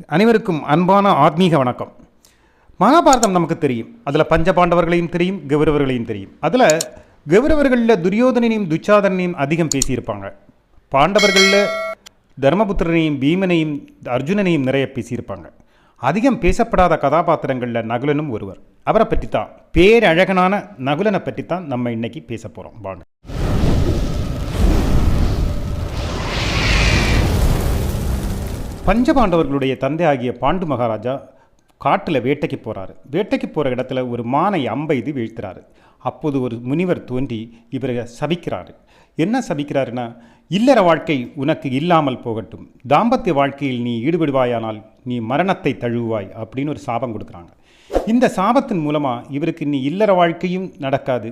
அனைவருக்கும் அன்பான ஆத்மீக வணக்கம். மகாபாரதம் நமக்கு தெரியும். அதில் பஞ்சபாண்டவர்களையும் தெரியும், கௌரவர்களையும் தெரியும். அதில் கௌரவர்களில் துரியோதனையும் துச்சாதனையும் அதிகம் பேசியிருப்பாங்க. பாண்டவர்களில் தர்மபுத்திரனையும் பீமனையும் அர்ஜுனனையும் நிறைய பேசியிருப்பாங்க. அதிகம் பேசப்படாத கதாபாத்திரங்களில் நகுலனும் ஒருவர். அவரை பற்றி தான், பேரழகனான நகுலனை பற்றி தான் நம்ம இன்னைக்கு பேச போகிறோம். வாங்க. பஞ்சபாண்டவர்களுடைய தந்தை ஆகிய பாண்டு மகாராஜா காட்டில் வேட்டைக்கு போகிறாரு. வேட்டைக்கு போகிற இடத்துல ஒரு மானை அம்பெய்து வீழ்த்துறாரு. அப்போது ஒரு முனிவர் தோன்றி இவரை சபிக்கிறாரு. என்ன சபிக்கிறாருன்னா, இல்லற வாழ்க்கை உனக்கு இல்லாமல் போகட்டும், தாம்பத்திய வாழ்க்கையில் நீ ஈடுபடுவாயானால் நீ மரணத்தை தழுவாய் அப்படின்னு ஒரு சாபம் கொடுக்குறாங்க. இந்த சாபத்தின் மூலமாக இவருக்கு நீ இல்லற வாழ்க்கையும் நடக்காது,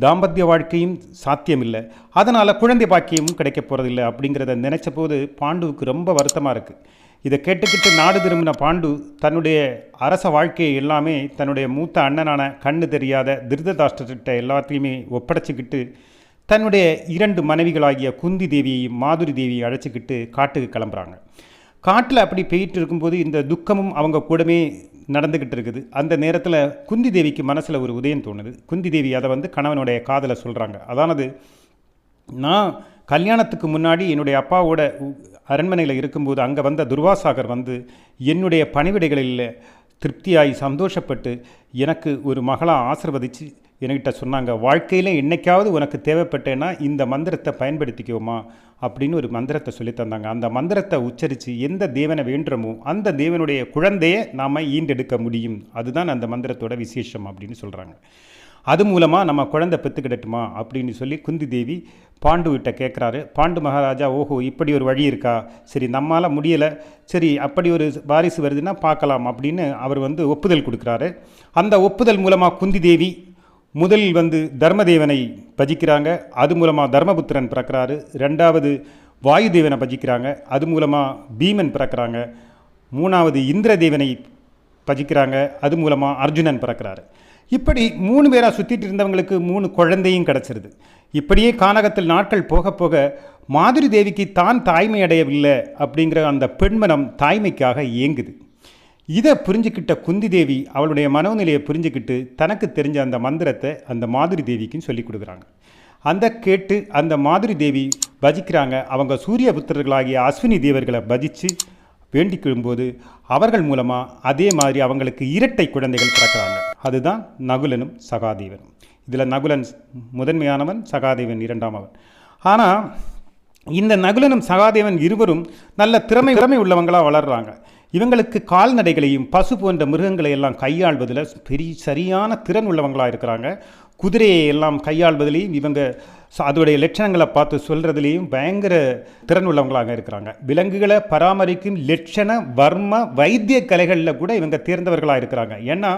தாம்பத்திய வாழ்க்கையும் சாத்தியமில்லை, அதனால் குழந்தை பாக்கியமும் கிடைக்க போகிறதில்லை அப்படிங்கிறத நினச்ச போது பாண்டுவுக்கு ரொம்ப வருத்தமாக இருக்குது. இதை கேட்டுக்கிட்டு நாடு திரும்பின பாண்டு தன்னுடைய அரச வாழ்க்கையை எல்லாமே தன்னுடைய மூத்த அண்ணனான கண்ணு தெரியாத திருதராஷ்டிரர்கிட்ட எல்லாத்தையுமே ஒப்படைச்சிக்கிட்டு தன்னுடைய 2 மனைவிகளாகிய குந்தி தேவியையும் மாதுரி தேவியை அழைச்சிக்கிட்டு காட்டுக்கு கிளம்புறாங்க. காட்டில் அப்படி போயிட்டு இருக்கும்போது இந்த துக்கமும் அவங்க கூடவே நடந்துக்கிட்டு இருக்குது. அந்த நேரத்தில் குந்தி தேவிக்கு மனசில் ஒரு உதயம் தோணுது. குந்தி தேவி அதை கணவனுடைய காதலை சொல்கிறாங்க. அதானது, நான் கல்யாணத்துக்கு முன்னாடி என்னுடைய அப்பாவோட அரண்மனையில் இருக்கும்போது அங்கே வந்த துர்வாசாகர் என்னுடைய பணிவிடைகளில் திருப்தியாகி சந்தோஷப்பட்டு எனக்கு ஒரு மகளாக ஆசிர்வதித்து என்கிட்ட சொன்னாங்க, வாழ்க்கையில் என்னைக்காவது உனக்கு தேவைப்பட்டேன்னா இந்த மந்திரத்தை பயன்படுத்திக்குவோமா அப்படின்னு ஒரு மந்திரத்தை சொல்லி தந்தாங்க. அந்த மந்திரத்தை உச்சரித்து எந்த தேவனை வேண்டுமோ அந்த தேவனுடைய குழந்தையை நாம் ஈண்டெடுக்க முடியும். அதுதான் அந்த மந்திரத்தோட விசேஷம் அப்படின்னு சொல்கிறாங்க. அது மூலமாக நம்ம குழந்தை பெற்றுக்கிடட்டுமா அப்படின்னு சொல்லி குந்தி தேவி பாண்டுகிட்ட கேட்குறாரு. பாண்டு மகாராஜா, ஓஹோ இப்படி ஒரு வழி இருக்கா, சரி நம்மளால் முடியலை, சரி அப்படி ஒரு வாரிசு வருதுன்னா பார்க்கலாம் அப்படின்னு அவர் ஒப்புதல் கொடுக்குறாரு. அந்த ஒப்புதல் மூலமாக குந்தி தேவி முதலில் தர்மதேவனை பஜிக்கிறாங்க. அது மூலமாக தர்மபுத்திரன் பிறக்கிறாரு. 2வது வாயுதேவனை பஜிக்கிறாங்க. அது மூலமாக பீமன் பிறக்கிறாங்க. 3வது இந்திரதேவனை பஜிக்கிறாங்க. அது மூலமாக அர்ஜுனன் பிறக்கிறாரு. இப்படி 3 பேராக சுற்றிட்டு இருந்தவங்களுக்கு 3 குழந்தையும் கிடச்சிருது. இப்படியே கானகத்தில் நாட்கள் போக போக மாதுரி தேவிக்கு தான் தாய்மை அடையவில்லை அப்படிங்கிற அந்த பெண்மனம் தாய்மைக்காக இயங்குது. இதை புரிஞ்சுக்கிட்ட குந்தி தேவி அவளுடைய மனோநிலையை புரிஞ்சுக்கிட்டு தனக்கு தெரிஞ்ச அந்த மந்திரத்தை அந்த மாதுரி தேவிக்கும் சொல்லி கொடுக்குறாங்க. அந்த கேட்டு அந்த மாதுரி தேவி பஜிக்கிறாங்க. அவங்க சூரிய புத்திரர்களாகிய அஸ்வினி தேவர்களை பஜித்து வேண்டிக்கும்போது அவர்கள் மூலமாக அதே மாதிரி அவங்களுக்கு இரட்டை குழந்தைகள் பிறக்கிறாங்க. அதுதான் நகுலனும் சகாதேவனும். இதில் நகுலன் முதன்மையானவன், சகாதேவன் 2ஆமவன். ஆனால் இந்த நகுலனும் சகாதேவன் இருவரும் நல்ல திறமை உள்ளவங்களாக வளர்கிறாங்க. இவங்களுக்கு கால்நடைகளையும் பசு போன்ற மிருகங்களை எல்லாம் கையாள்வதில் சரியான திறன் உள்ளவங்களாக இருக்கிறாங்க. குதிரையை எல்லாம் கையாள்வதிலையும் இவங்க அதோடைய லட்சணங்களை பார்த்து சொல்கிறதுலேயும் பயங்கர திறன் உள்ளவங்களாக இருக்கிறாங்க. விலங்குகளை பராமரிக்கும் லட்சண வர்ம வைத்திய கலைகளில் கூட இவங்க தேர்ந்தவர்களாக இருக்கிறாங்க. ஏன்னா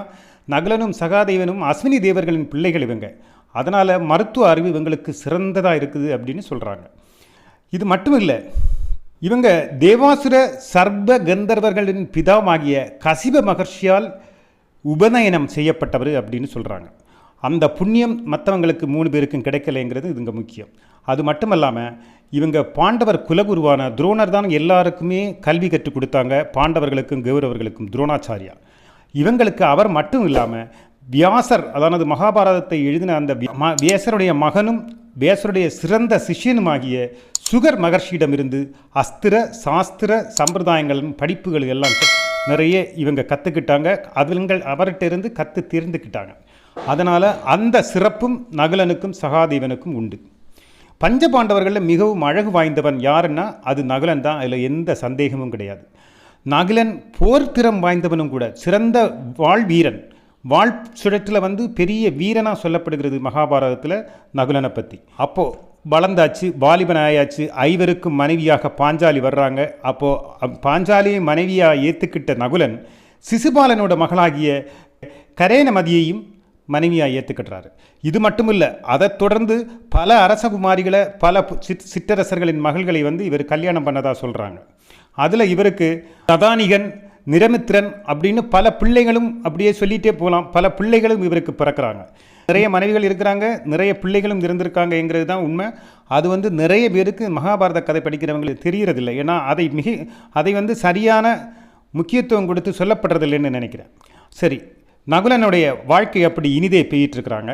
நகுலனும் சகாதேவனும் அஸ்வினி தேவர்களின் பிள்ளைகள் இவங்க. அதனால் மருத்துவ அறிவு இவங்களுக்கு சிறந்ததாக இருக்குது அப்படின்னு சொல்கிறாங்க. இது மட்டும் இல்லை, இவங்க தேவாசுர சர்ப கந்தர்வர்களின் பிதாவாகிய கசிப மகர்ஷியால் உபநயனம் செய்யப்பட்டவர் அப்படின்னு சொல்கிறாங்க. அந்த புண்ணியம் மற்றவங்களுக்கு 3 பேருக்கும் கிடைக்கலைங்கிறது இதுங்க முக்கியம். அது மட்டும் இல்லாமல் இவங்க பாண்டவர் குலகுருவான துரோணர் தான் எல்லாருக்குமே கல்வி கற்றுக் கொடுத்தாங்க. பாண்டவர்களுக்கும் கௌரவர்களுக்கும் துரோணாச்சாரியா. இவங்களுக்கு அவர் மட்டும் இல்லாமல் வியாசர், அதாவது மகாபாரதத்தை எழுதின அந்த வியாசருடைய மகனும் வியாசருடைய சிறந்த சிஷ்யனுமாகிய சுகர் மகர்ஷியிடமிருந்து அஸ்திர சாஸ்திர சம்பிரதாயங்களும் படிப்புகள் எல்லாம் நிறைய இவங்க கற்றுக்கிட்டாங்க. அவர்கிட்ட இருந்து கற்று தேர்ந்துக்கிட்டாங்க. அதனால் அந்த சிறப்பும் நகுலனுக்கும் சகாதேவனுக்கும் உண்டு. பஞ்சபாண்டவர்களில் மிகவும் அழகு வாய்ந்தவன் யாருன்னா அது நகுலன் தான். அதில் எந்த சந்தேகமும் கிடையாது. நகுலன் போர்த்திறம் வாய்ந்தவனும் கூட, சிறந்த வாழ் வீரன். வாழ் சுழற்றில் பெரிய வீரனாக சொல்லப்படுகிறது மகாபாரதத்தில் நகுலனை பற்றி. அப்போது வளர்ந்தாச்சு, வாலிபன் ஆயாச்சு, 5 மனைவியாக பாஞ்சாலி வர்றாங்க. அப்போது பாஞ்சாலியை மனைவியாக ஏற்றுக்கிட்ட நகுலன் சிசுபாலனோட மகளாகிய கரேனமதியையும் மனைவியாக ஏற்றுக்கிட்டாரு. இது மட்டும் இல்லை, அதை தொடர்ந்து பல அரசகுமாரிகளை, பல சிற்றரசர்களின் மகள்களை இவர் கல்யாணம் பண்ணதாக சொல்கிறாங்க. அதில் இவருக்கு சதானிகன், நிரமித்திரன் அப்படின்னு பல பிள்ளைகளும் அப்படியே சொல்லிகிட்டே போகலாம். பல பிள்ளைகளும் இவருக்கு பிறக்கிறாங்க. நிறைய மனைவிகள் இருக்கிறாங்க, நிறைய பிள்ளைகளும் இருந்திருக்காங்கங்கிறது தான் உண்மை. அது நிறைய பேருக்கு மகாபாரத கதை படிக்கிறவங்களுக்கு தெரியறதில்லை. ஏன்னா அதை சரியான முக்கியத்துவம் கொடுத்து சொல்லப்படுறதில்லைன்னு நினைக்கிறேன். சரி, நகுலனுடைய வாழ்க்கை அப்படி இனிதே பெய்யிட்டுருக்கிறாங்க.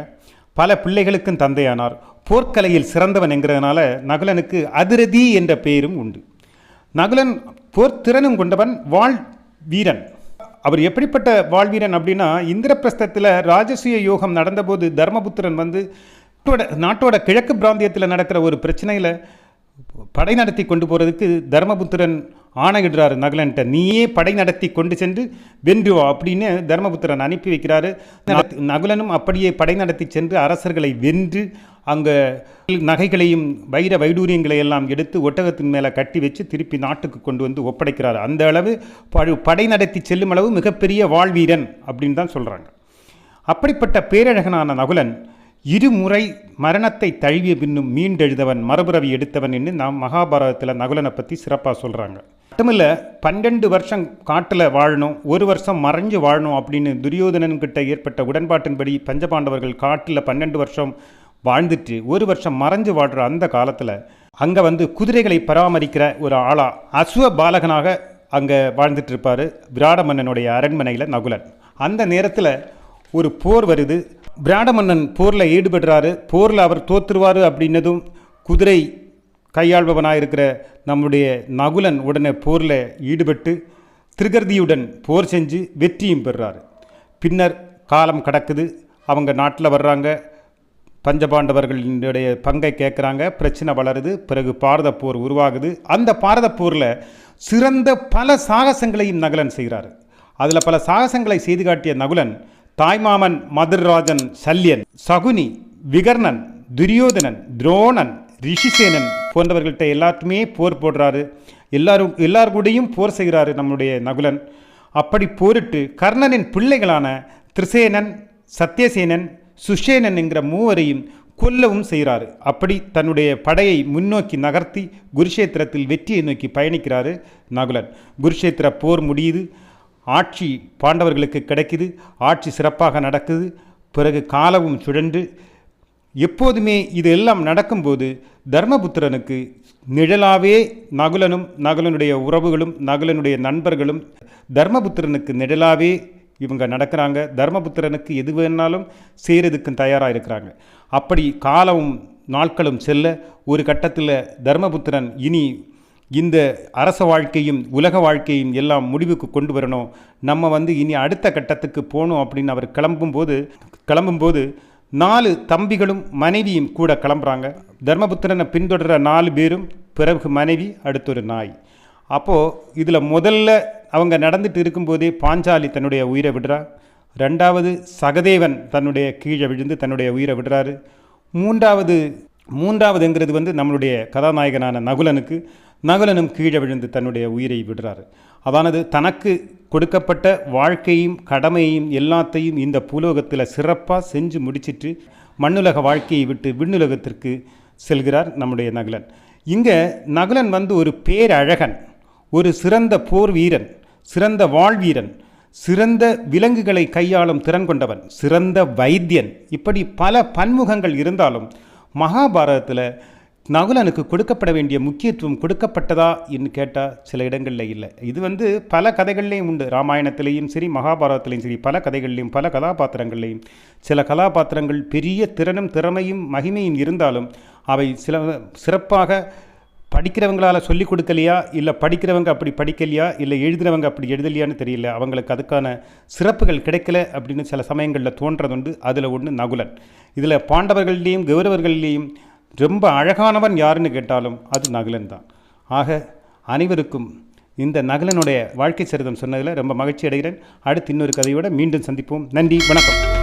பல பிள்ளைகளுக்கும் தந்தையானார். போர்க்கலையில் சிறந்தவன் என்கிறதுனால நகுலனுக்கு அதிரதி என்ற பெயரும் உண்டு. நகுலன் போர்த்திறனும் கொண்டவன், வாழ் வீரன். அவர் எப்படிப்பட்ட வாழ்வீரன் அப்படின்னா, இந்திரபிரஸ்தத்தில் ராஜசூய யோகம் நடந்தபோது தர்மபுத்திரன் வந்து நாட்டோட கிழக்கு பிராந்தியத்தில் நடக்கிற ஒரு பிரச்சனையில் படை நடத்தி கொண்டு போகிறதுக்கு தர்மபுத்திரன் ஆணையிடுறாரு நகுலன்ட்ட. நீயே படை நடத்தி கொண்டு சென்று வென்று வா அப்படின்னு தர்மபுத்திரன் அனுப்பி வைக்கிறாரு. நகுலனும் அப்படியே படை நடத்தி சென்று அரசர்களை வென்று அங்கே நகைகளையும் வைர வைடூரியங்களை எல்லாம் எடுத்து ஒட்டகத்தின் மேலே கட்டி வச்சு திருப்பி நாட்டுக்கு கொண்டு வந்து ஒப்படைக்கிறார். அந்த அளவு படை நடத்தி செல்லும் அளவு மிகப்பெரிய வாழ்வீரன் அப்படின்னு தான் சொல்கிறாங்க. அப்படிப்பட்ட பேரழகனான நகுலன் இருமுறை மரணத்தை தழுவிய பின்னும் மீண்டெழுதவன், மறுபிறவி எடுத்தவன் என்று நாம் மகாபாரதத்தில் நகுலனை பற்றி சிறப்பாக சொல்கிறாங்க. மட்டுமில்லை, 12 வருஷம் காட்டில் வாழணும், 1 வருஷம் மறைஞ்சு வாழணும் அப்படின்னு துரியோதனன்கிட்ட ஏற்பட்ட உடன்பாட்டின்படி பஞ்சபாண்டவர்கள் காட்டில் 12 வருஷம் வாழ்ந்துட்டு 1 வருஷம் மறைஞ்சு வாழ்கிற அந்த காலத்தில் அங்கே வந்து குதிரைகளை பராமரிக்கிற ஒரு ஆளா அசுவ பாலகனாக அங்கே வாழ்ந்துட்டு இருப்பார் விராட மன்னனுடைய அரண்மனையில் நகுலன். அந்த நேரத்தில் ஒரு போர் வருது. விராட மன்னன் போரில் ஈடுபடுறாரு. போரில் அவர் தோற்றுருவார் அப்படின்னதும் குதிரை கையாள்பவனாக இருக்கிற நம்முடைய நகுலன் உடனே போரில் ஈடுபட்டு திரிகர்தியுடன் போர் செஞ்சு வெற்றியும் பெறுறாரு. பின்னர் காலம் கடக்குது. அவங்க நாட்டில் வர்றாங்க. பஞ்சபாண்டவர்களுடைய பங்கை கேட்குறாங்க. பிரச்சனை வளருது. பிறகு பாரத போர் உருவாகுது. அந்த பாரத போரில் சிறந்த பல சாகசங்களையும் நகுலன் செய்கிறார். அதில் பல சாகசங்களை செய்து காட்டிய நகுலன் தாய்மாமன் மதுரராஜன் சல்யன், சகுனி, விகர்ணன், துரியோதனன், துரோணன், ரிஷிசேனன் போன்றவர்கள்ட்ட எல்லாத்துமே போர் போடுறாரு. எல்லார் கூடயும் போர் செய்கிறாரு நம்முடைய நகுலன். அப்படி போரிட்டு கர்ணனின் பிள்ளைகளான திரிசேனன், சத்தியசேனன், சுஷேனன் என்கிற மூவரையும் கொல்லவும் செய்கிறாரு. அப்படி தன்னுடைய படையை முன்னோக்கி நகர்த்தி குருஷேத்திரத்தில் வெற்றியை நோக்கி பயணிக்கிறாரு நகுலன். குருஷேத்திர போர் முடியுது. ஆட்சி பாண்டவர்களுக்கு கிடைக்குது. ஆட்சி சிறப்பாக நடக்குது. பிறகு காலமும் சுழன்று எப்போதுமே இது எல்லாம் நடக்கும்போது தர்மபுத்திரனுக்கு நிழலாவே நகுலனும் நகுலனுடைய உறவுகளும் நகுலனுடைய நண்பர்களும் தர்மபுத்திரனுக்கு நிழலாவே இவங்க நடக்கிறாங்க. தர்மபுத்திரனுக்கு எது வேணாலும் செய்கிறதுக்கு தயாராக இருக்கிறாங்க. அப்படி காலமும் நாட்களும் செல்ல ஒரு கட்டத்தில் தர்மபுத்திரன் இனி இந்த அரச வாழ்க்கையும் உலக வாழ்க்கையும் எல்லாம் முடிவுக்கு கொண்டு வரணும், நம்ம வந்து இனி அடுத்த கட்டத்துக்கு போகணும் அப்படின்னு அவர் கிளம்பும்போது 4 தம்பிகளும் மனைவியும் கூட கிளம்புறாங்க. தர்மபுத்திரனை பின்தொடர 4 பேரும், பிறகு மனைவி, அடுத்தொரு நாய். அப்போது இதில் முதல்ல அவங்க நடந்துட்டு இருக்கும்போதே பாஞ்சாலி தன்னுடைய உயிரை விடுறா. 2வது சகதேவன் தன்னுடைய கீழே விழுந்து தன்னுடைய உயிரை விடுறாரு. மூன்றாவதுங்கிறது வந்து நம்மளுடைய கதாநாயகனான நகுலனும் கீழே விழுந்து தன்னுடைய உயிரை விடுறாரு. அதானது தனக்கு கொடுக்கப்பட்ட வாழ்க்கையும் கடமையையும் எல்லாத்தையும் இந்த பூலோகத்தில் சிறப்பாக செஞ்சு முடிச்சிட்டு மண்ணுலக வாழ்க்கையை விட்டு விண்ணுலகத்திற்கு செல்கிறார் நம்முடைய நகுலன். இங்கே நகுலன் வந்து ஒரு பேரழகன், ஒரு சிறந்த போர் வீரன், சிறந்த வாழ்வீரன், சிறந்த விலங்குகளை கையாளும் திறன் கொண்டவன், சிறந்த வைத்தியன். இப்படி பல பன்முகங்கள் இருந்தாலும் மகாபாரதத்தில் நகுலனுக்கு கொடுக்கப்பட வேண்டிய முக்கியத்துவம் கொடுக்கப்பட்டதா என்று கேட்டால் சில இடங்களில் இல்லை. இது வந்து பல கதைகள்லேயும் உண்டு. ராமாயணத்திலையும் சரி, மகாபாரதத்திலையும் சரி, பல கதைகள்லையும் பல கதாபாத்திரங்கள்லையும் சில கதாபாத்திரங்கள் பெரிய திறனும் திறமையும் மகிமையும் இருந்தாலும் அவை சிறப்பாக படிக்கிறவங்களால் சொல்லிக் கொடுக்கலையா, இல்லை படிக்கிறவங்க அப்படி படிக்கலையா, இல்லை எழுதுகிறவங்க அப்படி எழுதலையான்னு தெரியல. அவங்களுக்கு அதுக்கான சிறப்புகள் கிடைக்கல அப்படின்னு சில சமயங்களில் தோன்றதுண்டு. அதில் ஒன்று நகுலன். இதில் பாண்டவர்கள்லேயும் கௌரவர்கள்லேயும் ரொம்ப அழகானவன் யாருன்னு கேட்டாலும் அது நகுலன் தான். ஆக அனைவருக்கும் இந்த நகுலனுடைய வாழ்க்கை சரிதம் சொன்னதில் ரொம்ப மகிழ்ச்சி அடைகிறேன். அடுத்து இன்னொரு கதையோடு மீண்டும் சந்திப்போம். நன்றி, வணக்கம்.